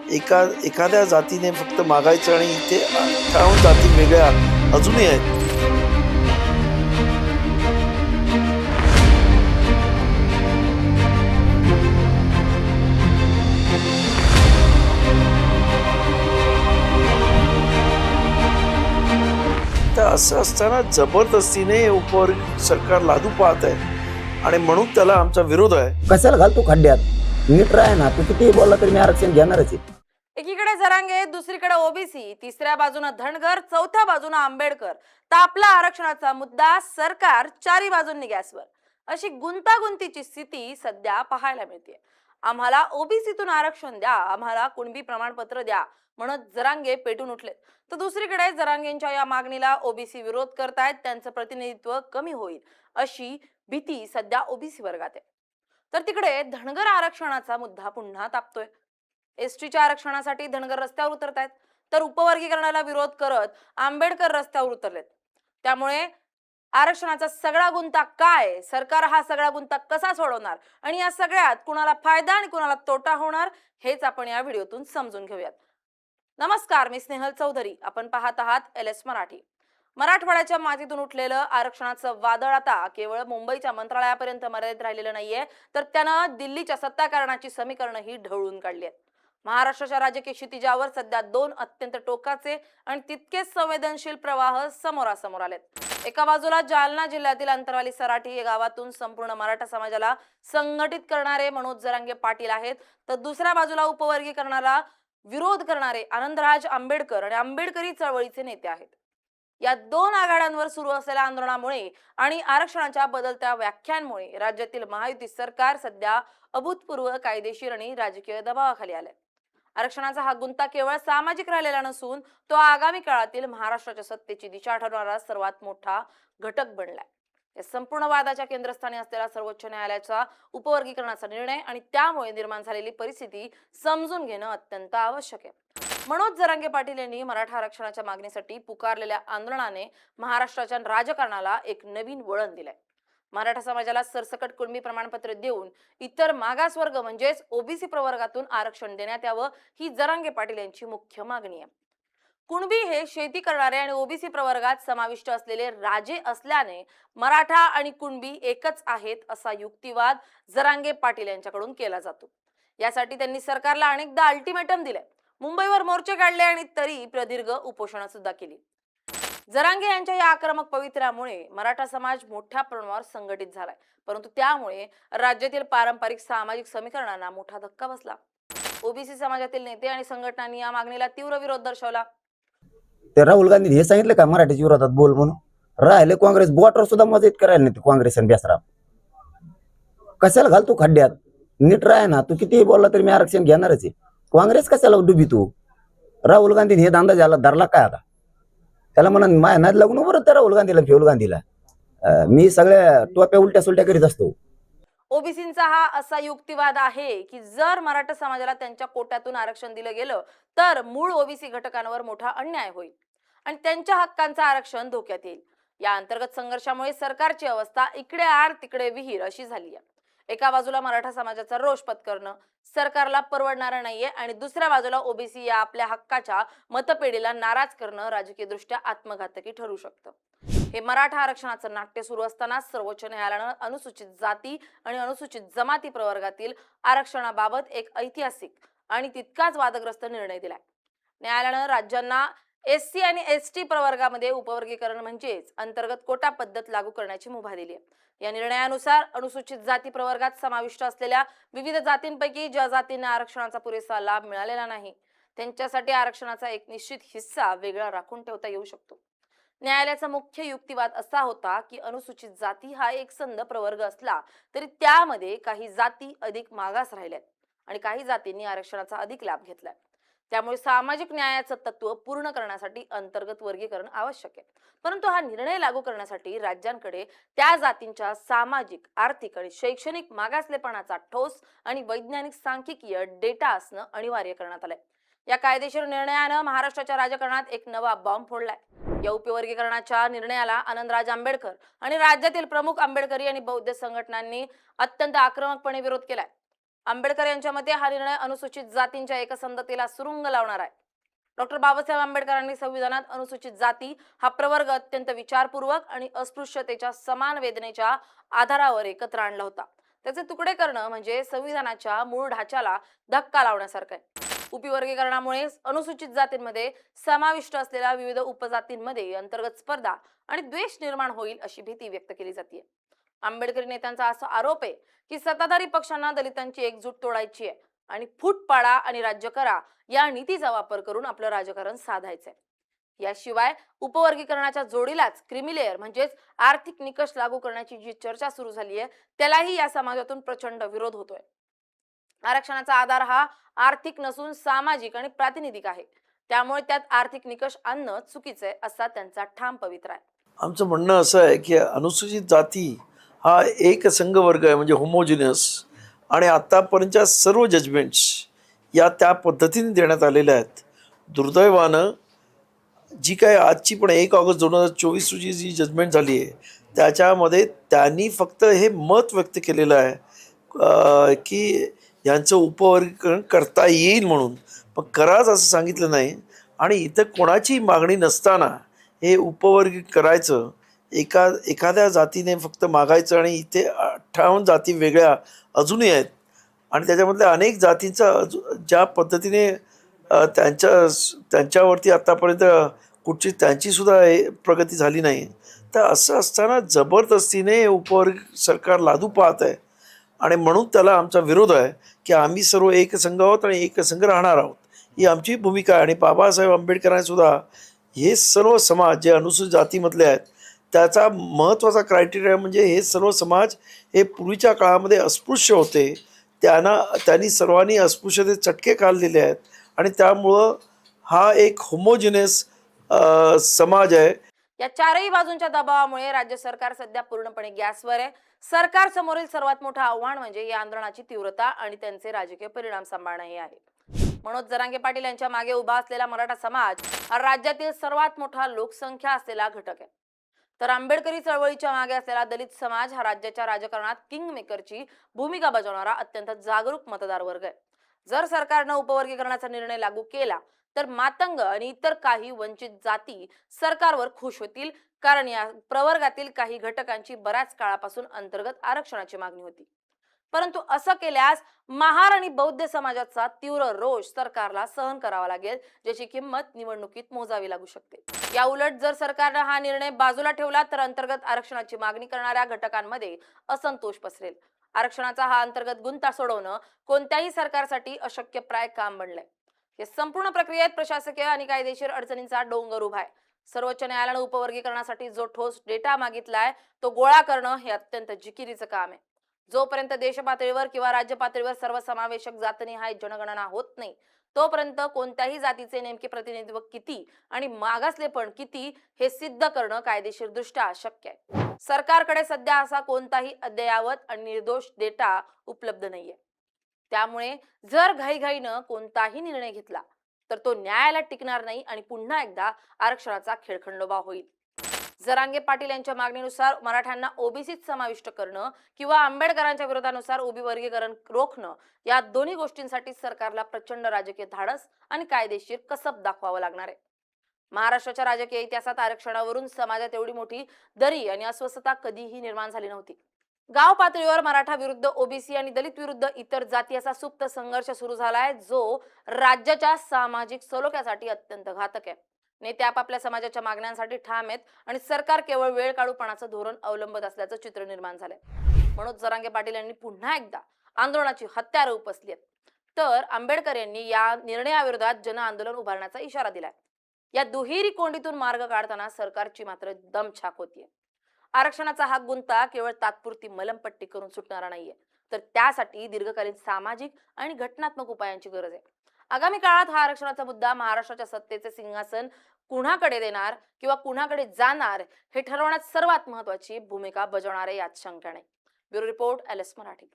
एखाद्या जातीने फक्त मागायचं आणि इथे 58 जाती वेगळ्या अजूनही आहेत. तर असं असताना जबरदस्तीने हे उपवर्ग सरकार लादू पाहत आहे आणि म्हणून त्याला आमचा विरोध आहे. कशाला घालतो खड्ड्यात? नीट राह ना, तू किती बोलला तरी मी आरक्षण घेणारच आहे. एकीकडे जरांगे, दुसरीकडे ओबीसी, तिसऱ्या बाजूने धनगर, चौथ्या बाजूने आंबेडकर. तापला आरक्षणाचा मुद्दा, सरकार चारी बाजूंनी गॅसवर. अशी गुंतागुंतीची स्थिती सध्या पाहायला मिळते. आम्हाला ओबीसीतून आरक्षण द्या, आम्हाला कुणबी प्रमाणपत्र द्या म्हणत जरांगे पेटून उठलेत. तर दुसरीकडे जरांगेंच्या या मागणीला ओबीसी विरोध करतायत. त्यांचं प्रतिनिधित्व कमी होईल अशी भीती सध्या ओबीसी वर्गात आहे. तर तिकडे धनगर आरक्षणाचा मुद्दा पुन्हा तापतोय. एसटीच्या आरक्षणासाठी धनगर रस्त्यावर उतरतायत, तर उपवर्गीकरणाला विरोध करत आंबेडकर रस्त्यावर उतरलेत. त्यामुळे आरक्षणाचा सगळा गुंता काय, सरकार हा सगळा गुंता कसा सोडवणार आणि या सगळ्यात कुणाला फायदा आणि कुणाला तोटा होणार हेच आपण या व्हिडिओतून समजून घेऊयात. नमस्कार, मी स्नेहल चौधरी. आपण पाहत आहात LS मराठी. मराठवाड्याच्या मातीतून उठलेलं आरक्षणाचं वादळ आता केवळ मुंबईच्या मंत्रालयापर्यंत मर्यादित राहिलेलं नाहीये, तर त्यानं दिल्लीच्या सत्ताकारणाची समीकरणं ही ढवळून काढली आहेत. महाराष्ट्राच्या राजकीय क्षितिजावर सध्या दोन अत्यंत टोकाचे आणि तितकेच संवेदनशील प्रवाह समोरासमोर आलेत. एका बाजूला जालना जिल्ह्यातील अंतरवाली सराठी या गावातून संपूर्ण मराठा समाजाला संघटित करणारे मनोज जरांगे पाटील आहेत, तर दुसऱ्या बाजूला उपवर्गीकरणाला विरोध करणारे आनंदराज आंबेडकर आणि आंबेडकरी चळवळीचे नेते आहेत. या दोन आघाड्यांवर सुरू असलेल्या आंदोलनामुळे आणि आरक्षणाच्या बदलत्या व्याख्यांमुळे राज्यातील महायुती सरकार सध्या अभूतपूर्व कायदेशीर आणि राजकीय दबावाखाली आले. आरक्षणाचा हा गुंता केवळ सामाजिक राहिलेला नसून तो आगामी काळातील महाराष्ट्राच्या सत्तेची दिशा ठरवणारा सर्वात मोठा घटक बनलाय. या संपूर्ण वादाच्या केंद्रस्थानी असलेला सर्वोच्च न्यायालयाचा उपवर्गीकरणाचा निर्णय आणि त्यामुळे निर्माण झालेली परिस्थिती समजून घेणं अत्यंत आवश्यक आहे. मनोज जरांगे पाटील यांनी मराठा आरक्षणाच्या मागणीसाठी पुकारलेल्या आंदोलनाने महाराष्ट्राच्या राजकारणाला एक नवीन वळण दिलंय. मराठा समाजाला सरसकट कुणबी प्रमाणपत्र देऊन इतर मागासवर्ग म्हणजेच ओबीसी प्रवर्गातून आरक्षण देण्यात यावं ही जरांगे पाटील यांची मुख्य मागणी आहे. कुणबी हे शेती करणारे आणि ओबीसी प्रवर्गात समाविष्ट असलेले राजे असल्याने मराठा आणि कुणबी एकच आहेत असा युक्तिवाद जरांगे पाटील यांच्याकडून केला जातो. यासाठी त्यांनी सरकारला अनेकदा अल्टिमेटम दिले, मुंबईवर मोर्चे काढले आणि तरी प्रदीर्घ उपोषण सुद्धा केली. जरांगे यांच्या या आक्रमक पवित्र्यामुळे मराठा समाज मोठ्या प्रमाणावर संघटित झालाय, परंतु त्यामुळे राज्यातील पारंपरिक सामाजिक समीकरणांना मोठा धक्का बसला. ओबीसी समाजातील नेते आणि संघटनांनी या मागणीला तीव्र विरोध दर्शवला. ते राहुल गांधी हे सांगितलं का मराठीच्या विरोधात बोल म्हणून? राहिले काँग्रेस बोटवर सुद्धा मदत करायला नाही काँग्रेस आणि बेसराम. कशाला घालतो खड्ड्यात? नीट राह ना, तू किती बोलला तरी मी आरक्षण घेणारच आहे. काँग्रेस कशाला डुबी तू? राहुल गांधीने हे दांदा झाला धरला काय आता? त्याला म्हणा माया नाद लागून बरं त्या राहुल गांधीला मी सगळ्या टोप्या उलट्या सुलट्या करीत असतो. ओबीसींचा हा असा युक्तिवाद आहे की जर मराठा समाजाला त्यांच्या कोट्यातून आरक्षण दिलं गेलं तर मूळ ओबीसी घटकांवर मोठा अन्याय होईल आणि त्यांच्या हक्कांचं आरक्षण धोक्यात येईल. या अंतर्गत संघर्षामुळे सरकारची अवस्था इकडे आड तिकडे विहीर अशी झाली आहे. एका बाजूला मराठा समाजाचा रोष पत्करणं सरकारला परवडणारं नाहीये आणि दुसऱ्या बाजूला ओबीसी या आपल्या हक्काच्या मतपेढीला नाराज करणं राजकीय दृष्ट्या आत्मघातकी ठरू शकतं. हे मराठा आरक्षणाचं नाट्य सुरू असताना सर्वोच्च न्यायालयानं अनुसूचित जाती आणि अनुसूचित जमाती प्रवर्गातील आरक्षणाबाबत एक ऐतिहासिक आणि तितकाच वादग्रस्त निर्णय दिलाय. न्यायालयानं राज्यांना एससी आणि एसटी प्रवर्गामध्ये उपवर्गीकरण म्हणजेच अंतर्गत कोटा पद्धत लागू करण्याची मुभा दिली आहे. या निर्णयानुसार अनुसूचित जाती प्रवर्गात समाविष्ट असलेल्या विविध जातींपैकी ज्या जातींना आरक्षणाचा पुरेसा लाभ मिळालेला नाही त्यांच्यासाठी आरक्षणाचा एक निश्चित हिस्सा वेगळा राखून ठेवता येऊ शकतो. न्यायालयाचा मुख्य युक्तिवाद असा होता की अनुसूचित जाती हा एक संध प्रवर्ग असला तरी त्यामध्ये काही जाती अधिक मागास राहिल्यात आणि काही जातींनी आरक्षणाचा अधिक लाभ घेतलाय. त्यामुळे सामाजिक न्यायाचं तत्व पूर्ण करण्यासाठी अंतर्गत वर्गीकरण आवश्यक आहे. परंतु हा निर्णय लागू करण्यासाठी राज्यांकडे त्या जातींच्या सामाजिक, आर्थिक आणि शैक्षणिक मागासलेपणाचा ठोस आणि वैज्ञानिक सांख्यिकीय डेटा असणं अनिवार्य करण्यात आलंय. या कायदेशीर निर्णयानं महाराष्ट्राच्या राजकारणात एक नवा बॉम्ब फोडलाय. या उपवर्गीकरणाच्या निर्णयाला आनंदराज आंबेडकर आणि राज्यातील प्रमुख आंबेडकरी आणि बौद्ध संघटनांनी अत्यंत आक्रमकपणे विरोध केलाय. आंबेडकर यांच्या मते हा निर्णय अनुसूचित जातींच्या एकसंधतेला सुरुंग लावणार आहे. डॉक्टर बाबासाहेब आंबेडकरांनी संविधानात अनुसूचित जाती हा प्रवर्ग अत्यंत विचारपूर्वक आणि अस्पृश्यतेच्या समान वेदनेच्या आधारावर एकत्र आणला होता. त्याचे तुकडे करणं म्हणजे संविधानाच्या मूळ ढाच्याला धक्का लावण्यासारखं आहे. उपवर्गीकरणामुळे अनुसूचित जातींमध्ये समाविष्ट असलेल्या विविध उपजातींमध्ये अंतर्गत स्पर्धा आणि द्वेष निर्माण होईल अशी भीती व्यक्त केली जाते. आंबेडकरी नेत्यांचा असा आरोप आहे की सत्ताधारी पक्षांना दलितांची एकजूट तोडायची आहे आणि फूट पाडा आणि राज्य करा या नीतीचा वापर करून आपलं राजकारण साधायचंय. याशिवाय उपवर्गीकरणाच्या जोडीलाच क्रिमिलेअर म्हणजेच आर्थिक निकष लागू करण्याची जी चर्चा सुरू झाली आहे त्यालाही या समाजातून प्रचंड विरोध होतोय. आरक्षणाचा आधार हा आर्थिक नसून सामाजिक आणि प्रातिनिधिक आहे. त्यामुळे त्यात आर्थिक निकष आणणं चुकीचं आहे असा त्यांचा ठाम पवित्रा आहे. आमचं म्हणणं असं आहे की अनुसूचित जाती हा एक संघ वर्ग आहे, म्हणजे होमोजिनियस, आणि आत्तापर्यंतच्या सर्व जजमेंट्स या त्या पद्धतीने देण्यात आलेल्या आहेत. दुर्दैवानं जी काय आजची पण 1 ऑगस्ट 2024 रोजी जी जजमेंट झाली आहे त्याच्यामध्ये त्यांनी फक्त हे मत व्यक्त केलेलं आहे की यांचं उपवर्गीकरण करता येईल म्हणून, पण कराच असं सांगितलं नाही. आणि इथं कोणाची मागणी नसताना हे उपवर्गीकरण करायचं, एखाद्या जातीने फक्त मागायचं, आणि इथे 58 जाती वेगळ्या अजूनही आहेत आणि त्याच्यामधल्या अनेक जातींचा ज्या पद्धतीने त्यांच्यावरती आत्तापर्यंत कुठची त्यांचीसुद्धा प्रगती झाली नाही. तर असं असताना जबरदस्तीने उपवर्ग सरकार लादू पाहत आहे आणि म्हणून त्याला आमचा विरोध आहे की आम्ही सर्व एकसंघ आहोत आणि एकसंघ राहणार आहोत, ही आमची भूमिका आहे. आणि बाबासाहेब आंबेडकरांनी सुद्धा हे सर्व समाज जे अनुसूचित जातीमधले आहेत त्याचा महत्त्वाचा क्रायटेरिया म्हणजे हे सर्व समाज हे पूर्वीच्या काळामध्ये अस्पृश्य होते, त्यांनी सर्वांनी अस्पृश्यतेत चटके काढलेले आहेत आणि त्यामुळं हा एक होमोजिनियस समाज आहे. या चारही बाजूंच्या दबावामुळे राज्य सरकार सध्या पूर्णपणे गॅसवर आहे. सरकार समोरील सर्वात मोठं आव्हान म्हणजे या आंदोलनाची तीव्रता आणि त्यांचे राजकीय परिणाम सांभाळणं हे आहे. मनोज जरांगे पाटील यांच्या मागे उभा असलेला मराठा समाज हा राज्यातील सर्वात मोठा लोकसंख्या असलेला घटक आहे. तर आंबेडकरी चळवळीच्या मागे असलेला दलित समाज हा राज्याच्या राजकारणात किंग मेकरची भूमिका बजावणारा अत्यंत जागरूक मतदार वर्ग आहे. जर सरकारनं उपवर्गीकरणाचा निर्णय लागू केला तर मातंग आणि इतर काही वंचित जाती सरकारवर खुश होतील, कारण या प्रवर्गातील काही घटकांची बऱ्याच काळापासून अंतर्गत आरक्षणाची मागणी होती. परंतु असं केल्यास महार आणि बौद्ध समाजाचा तीव्र रोष सरकारला सहन करावा लागेल, ज्याची किंमत निवडणुकीत मोजावी लागू शकते. या उलट जर सरकारने हा निर्णय बाजूला ठेवला तर अंतर्गत आरक्षणाची मागणी करणाऱ्या घटकांमध्ये असंतोष पसरेल. आरक्षणाचा हा अंतर्गत गुंता सोडवणं कोणत्याही सरकारसाठी अशक्यप्राय काम बनलंय. या संपूर्ण प्रक्रियेत प्रशासकीय आणि कायदेशीर अडचणींचा डोंगर उभा आहे. सर्वोच्च न्यायालयाने उपवर्गीकरणासाठी जो ठोस डेटा मागितलाय तो गोळा करणं हे अत्यंत जिकिरीचं काम आहे. जोपर्यंत देश पातळीवर किंवा राज्य पातळीवर सर्वसमावेशक जातनिहाय जनगणना होत नाही तोपर्यंत कोणत्याही जातीचे नेमके प्रतिनिधित्व किती आणि मागासलेपण किती हे सिद्ध करणं कायदेशीर दृष्ट्या अशक्य आहे. सरकारकडे सध्या असा कोणताही अद्ययावत आणि निर्दोष डेटा उपलब्ध नाहीये. त्यामुळे जर घाईघाईनं कोणताही निर्णय घेतला तर तो न्यायालयात टिकणार नाही आणि पुन्हा एकदा आरक्षणाचा खेळखंडोबा होईल. जरांगे पाटील यांच्या मागणीनुसार मराठ्यांना ओबीसीत समाविष्ट करणं किंवा आंबेडकरांच्या विरोधानुसार ओबी वर्गीकरण रोखणं या दोन्ही गोष्टींसाठी सरकारला प्रचंड राजकीय धाडस आणि कायदेशीर कसब दाखवावं लागणार आहे. महाराष्ट्राच्या राजकीय इतिहासात आरक्षणावरून समाजात एवढी मोठी दरी आणि अस्वस्थता कधीही निर्माण झाली नव्हती. गाव पातळीवर मराठा विरुद्ध ओबीसी आणि दलित विरुद्ध इतर जाती असा सुप्त संघर्ष सुरू झालाय जो राज्याच्या सामाजिक सलोख्यासाठी अत्यंत घातक आहे. नेते आपापल्या समाजाच्या मागण्यांसाठी ठाम आहेत आणि सरकार केवळ वेळ काढूपणाचं धोरण अवलंबत असल्याचं चित्र निर्माण झालंय. मनोज जरांगे पाटील यांनी पुन्हा एकदा आंदोलनाची हत्यारं उपसली आहेत. तर आंबेडकर यांनी या निर्णयाविरोधात जन आंदोलन उभारण्याचा इशारा दिलाय. या दुहेरी कोंडीतून मार्ग काढताना सरकारची मात्र दमछाक होतीये. आरक्षणाचा हा गुंता केवळ तात्पुरती मलमपट्टी करून सुटणारा नाहीये, तर त्यासाठी दीर्घकालीन सामाजिक आणि घटनात्मक उपायांची गरज आहे. आगामी काळात हा आरक्षणाचा मुद्दा महाराष्ट्राच्या सत्तेचे सिंहासन कुणाकडे देणार किंवा कुणाकडे जाणार हे ठरवण्यात सर्वात महत्त्वाची भूमिका बजावणार आहे यात शंका नाही. Bureau report LS Marathi.